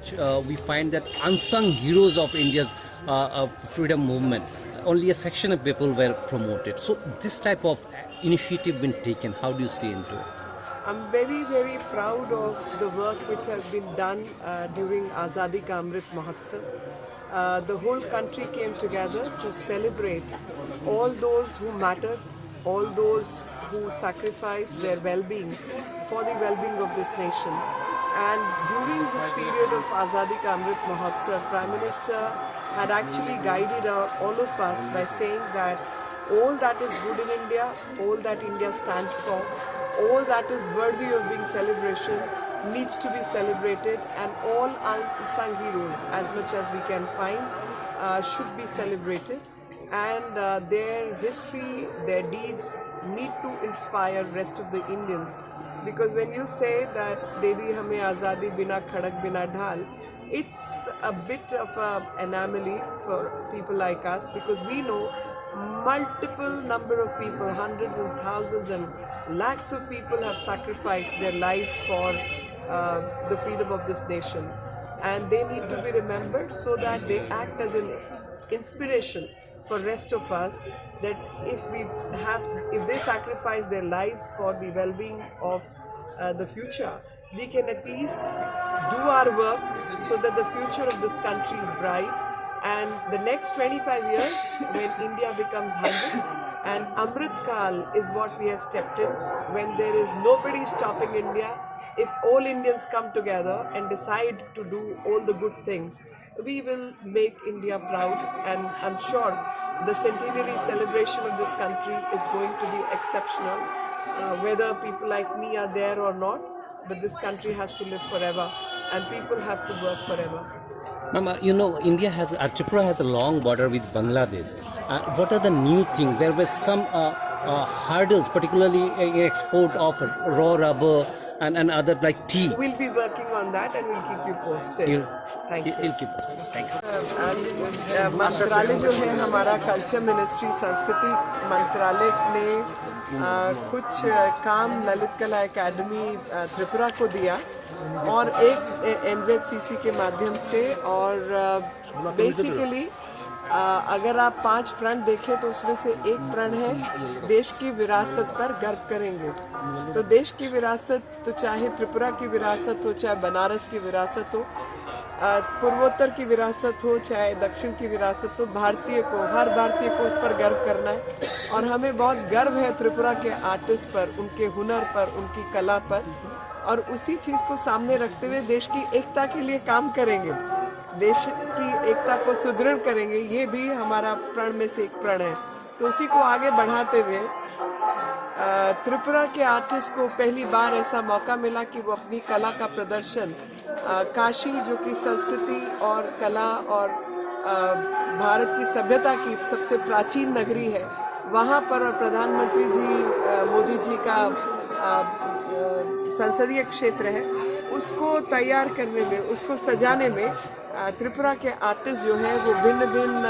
much we find that unsung heroes of India's freedom movement, only a section of people were promoted. So this type of initiative been taken. How do you see into it? I'm very, very proud of the work which has been done during Azadi Ka Amrit Mahotsav. The whole country came together to celebrate all those who mattered, all those who sacrificed their well-being for the well-being of this nation. And during this period of Azadi Ka Amrit Mahotsav, Prime Minister had actually guided all of us by saying that all that is good in India, all that India stands for, all that is worthy of being celebration needs to be celebrated, and all unsung heroes, as much as we can find, should be celebrated. And their history, their deeds need to inspire rest of the Indians. Because when you say that "De di hame azadi bina khadak bina dhal," it's a bit of an anomaly for people like us, because we know multiple number of people, hundreds and thousands and lakhs of people have sacrificed their life for the freedom of this nation, and they need to be remembered so that they act as an inspiration for rest of us, that if they sacrifice their lives for the well-being of the future, we can at least do our work so that the future of this country is bright. And the next 25 years, when India becomes 100, and Amrit Kal is what we have stepped in, when there is nobody stopping India, if all Indians come together and decide to do all the good things, we will make India proud. And I'm sure the centenary celebration of this country is going to be exceptional, whether people like me are there or not, but this country has to live forever and people have to work forever. Mama, you know, Tripura has a long border with Bangladesh. What are the new things? There were some hurdles, particularly in export of raw rubber and other like tea. We'll be working on that and we'll keep you posted. Thank you. He'll keep us posted. Thank you. मंत्रालय जो है हमारा culture ministry, संस्कृति मंत्रालय ने कुछ काम ललित कला एकेडमी त्रिपुरा को दिया और एक NZCC के माध्यम से, और बेसिकली अगर आप 5 प्रण देखें तो उसमें से एक प्रण है देश की विरासत पर गर्व करेंगे। तो देश की विरासत, तो चाहे त्रिपुरा की विरासत हो, चाहे बनारस की विरासत हो, पूर्वोत्तर की विरासत हो, चाहे दक्षिण की विरासत हो, भारतीय को, हर भारतीय को उस पर गर्व करना है। और हमें बहुत गर्व है त्रिपुरा के आर्टिस्ट पर, उनके हुनर पर, उनकी कला पर, और उसी चीज़ को सामने रखते हुए देश की एकता के लिए काम करेंगे, देश की एकता को सुदृढ़ करेंगे। ये भी हमारा प्रण में से एक प्रण है। तो उसी को आगे बढ़ाते हुए त्रिपुरा के आर्टिस्ट को पहली बार ऐसा मौका मिला कि वो अपनी कला का प्रदर्शन काशी, जो कि संस्कृति और कला और भारत की सभ्यता की सबसे प्राचीन नगरी है, वहाँ पर, और प्रधानमंत्री जी मोदी जी का संसदीय क्षेत्र है, उसको तैयार करने में, उसको सजाने में त्रिपुरा के आर्टिस्ट जो हैं वो भिन्न भिन्न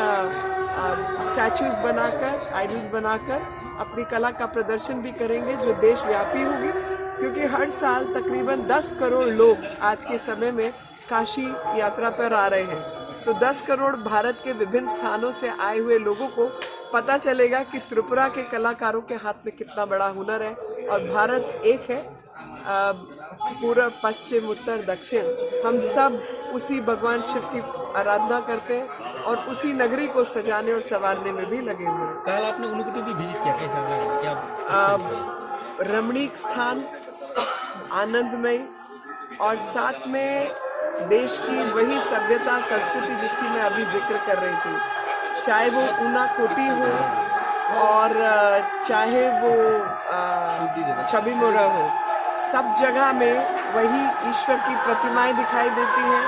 स्टैचूज बनाकर, आइडल्स बनाकर अपनी कला का प्रदर्शन भी करेंगे, जो देशव्यापी होगी। क्योंकि हर साल तकरीबन 10 करोड़ लोग आज के समय में काशी यात्रा पर आ रहे हैं। तो 10 करोड़ भारत के विभिन्न स्थानों से आए हुए लोगों को पता चलेगा कि त्रिपुरा के कलाकारों के हाथ में कितना बड़ा हुनर है, और भारत एक है, पूर्व, पश्चिम, उत्तर, दक्षिण, हम सब उसी भगवान शिव की आराधना करते हैं और उसी नगरी को सजाने और संवारने में भी लगे हुए हैं। कल आपने उनको भी विजिट किया, कैसा लगा? क्या रमणीक स्थान, आनंदमय, और साथ में देश की वही सभ्यता, संस्कृति जिसकी मैं अभी जिक्र कर रही थी, चाहे वो ऊना कोटी हो और चाहे वो छवि मोरा हो, सब जगह में वही ईश्वर की प्रतिमाएं दिखाई देती हैं,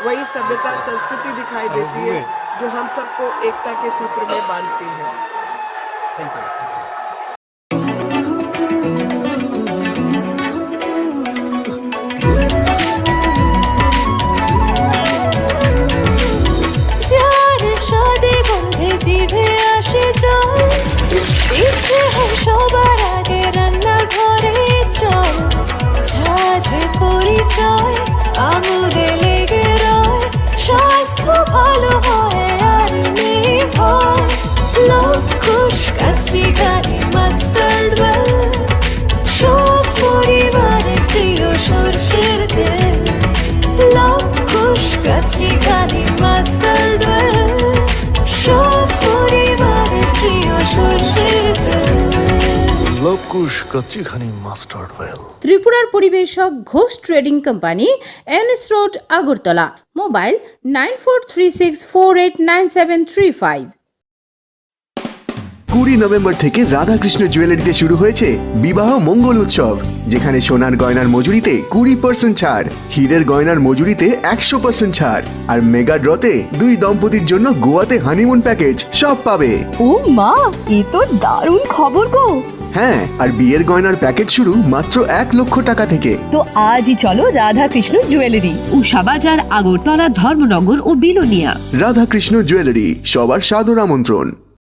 वही सभ्यता, संस्कृति दिखाई देती है, जो हम सबको एकता के सूत्र में बांधती है। Thank you. সবার আগে রান্না ঘরে চল, ঝাঁঝে পরিচয় আঙুলে লেগে রয়। লবকুশ কাচি কালি মাস্টার্ড ওয়েল সব পরিবারের প্রিয় সর্ষের তেল লবকুশ কচ্চিখানি মাস্টার্ড ওয়েল। ত্রিপুরার পরিবেশক Ghosh trading company, NS road, Agartala. Mobile 9436489735। 20 November থেকে রাধাকৃষ্ণ জুয়েলারিতে শুরু হয়েছে বিবাহ মঙ্গল উৎসব, যেখানে সোনার গয়নার মজুরিতে 20% ছাড়, হীরের গয়নার মজুরিতে 100% ছাড়, আর মেগা ড্রতে 2 দম্পতির জন্য গোয়াতে হানিমুন প্যাকেজ সব পাবে। ও মা, এ তো দারুণ খবর গো। হ্যাঁ, আর বিয়ের গয়নার প্যাকেজ শুরু মাত্র 1 লক্ষ টাকা থেকে। তো আজই চলো রাধাকৃষ্ণ জুয়েলারি, উষা বাজার, আগরতলা, ধর্মনগর ও বিলোনিয়া। রাধাকৃষ্ণ জুয়েলারি, সবার সাদর আমন্ত্রণ।